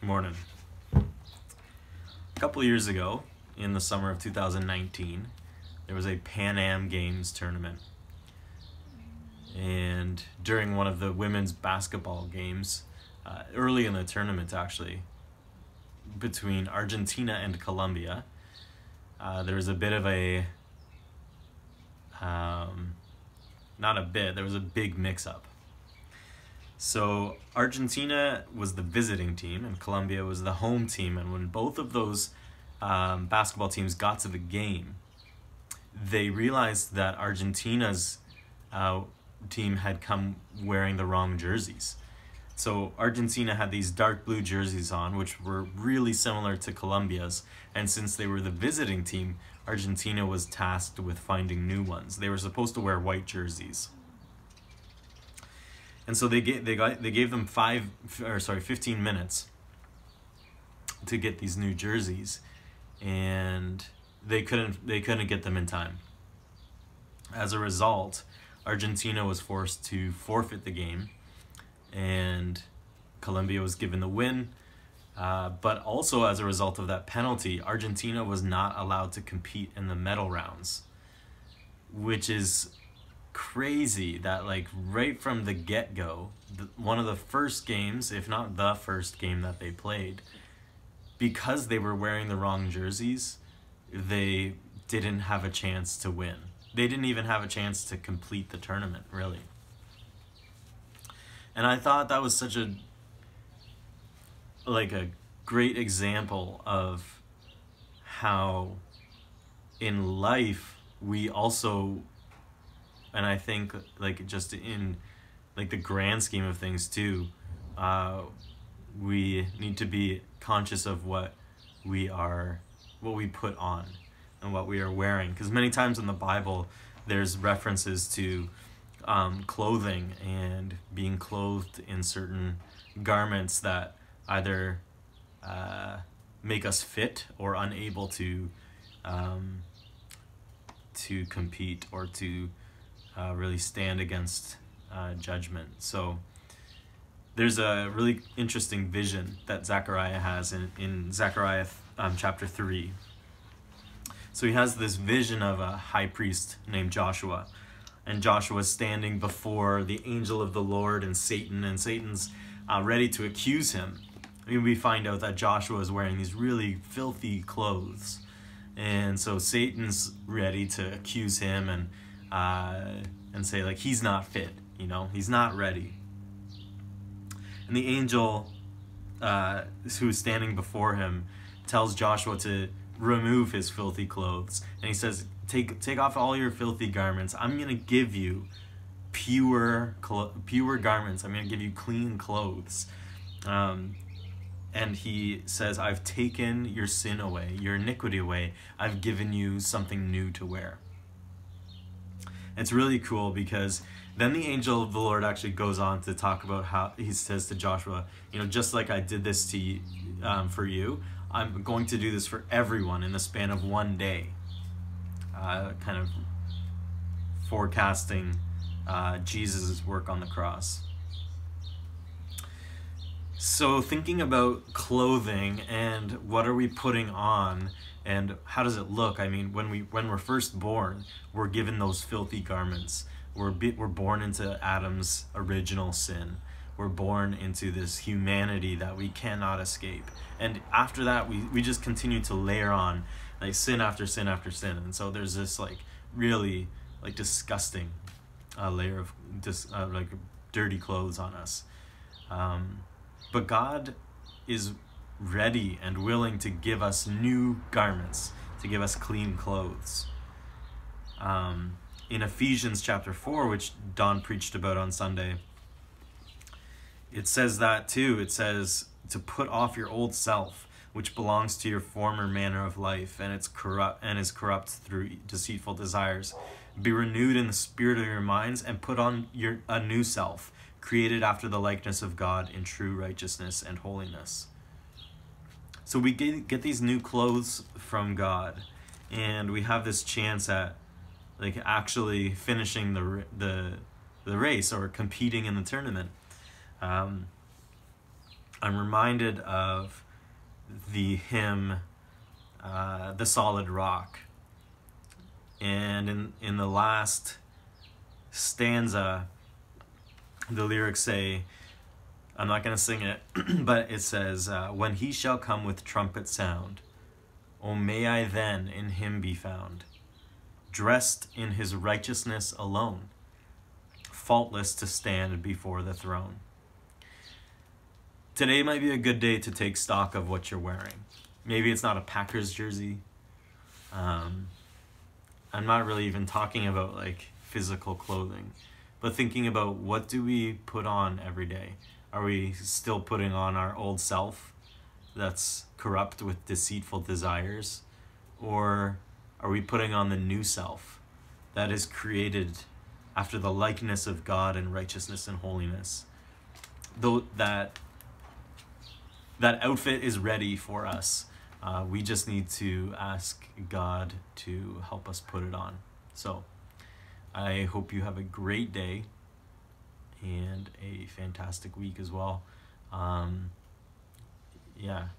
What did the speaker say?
Morning. A couple years ago, in the summer of 2019, there was a Pan Am Games tournament. And during one of the women's basketball games, early in the tournament actually, between Argentina and Colombia, there was a bit of a, there was a big mix-up. So Argentina was the visiting team and Colombia was the home team, and when both of those basketball teams got to the game, they realized that Argentina's team had come wearing the wrong jerseys. So Argentina had these dark blue jerseys on, which were really similar to Colombia's, and since they were the visiting team, Argentina was tasked with finding new ones. They were supposed to wear white jerseys. And so they gave them 15 minutes to get these new jerseys, and they couldn't get them in time. As a result, Argentina was forced to forfeit the game, and Colombia was given the win. But also as a result of that penalty, Argentina was not allowed to compete in the medal rounds, which is crazy that right from the get-go, one of the first games, if not the first game that they played, because they were wearing the wrong jerseys, they didn't have a chance to win. They didn't even have a chance to complete the tournament, really. And I thought that was such a great example of how in life we also, and I think just in the grand scheme of things too, we need to be conscious of what we put on and what we are wearing, because many times in the Bible there's references to clothing and being clothed in certain garments that either make us fit or unable to compete or to really stand against judgment. So there's a really interesting vision that Zechariah has in Zechariah chapter 3. So he has this vision of a high priest named Joshua, and Joshua's standing before the angel of the Lord and Satan's ready to accuse him. I mean, we find out that Joshua is wearing these really filthy clothes, and so Satan's ready to accuse him and say he's not fit, he's not ready. And the angel who's standing before him tells Joshua to remove his filthy clothes, and he says, take off all your filthy garments. I'm going to give you pure garments. I'm going to give you clean clothes. And he says, I've taken your sin away, your iniquity away. I've given you something new to wear. It's really cool because then the angel of the Lord actually goes on to talk about how he says to Joshua, just like I did this to you, for you, I'm going to do this for everyone in the span of one day. Kind of forecasting Jesus' work on the cross. So thinking about clothing and what are we putting on and how does it look? I mean, when we're first born, we're given those filthy garments. We're born into Adam's original sin. We're born into this humanity that we cannot escape. And after that, we just continue to layer on sin after sin after sin. And so there's this really disgusting layer of dirty clothes on us. But God is ready and willing to give us new garments, to give us clean clothes. In Ephesians chapter 4, which Don preached about on Sunday, it says that too. It says to put off your old self, which belongs to your former manner of life, and is corrupt through deceitful desires. Be renewed in the spirit of your minds, and put on a new self, created after the likeness of God in true righteousness and holiness. So we get these new clothes from God, and we have this chance at actually finishing the race or competing in the tournament. I'm reminded of the hymn, The Solid Rock. And in the last stanza, the lyrics say, I'm not going to sing it, but it says, when he shall come with trumpet sound, O may I then in him be found, dressed in his righteousness alone, faultless to stand before the throne. Today might be a good day to take stock of what you're wearing. Maybe it's not a Packers jersey. I'm not really even talking about like physical clothing, but thinking about what do we put on every day? Are we still putting on our old self that's corrupt with deceitful desires? Or are we putting on the new self that is created after the likeness of God in righteousness and holiness? Though that outfit is ready for us. We just need to ask God to help us put it on. So I hope you have a great day and a fantastic week as well. Yeah.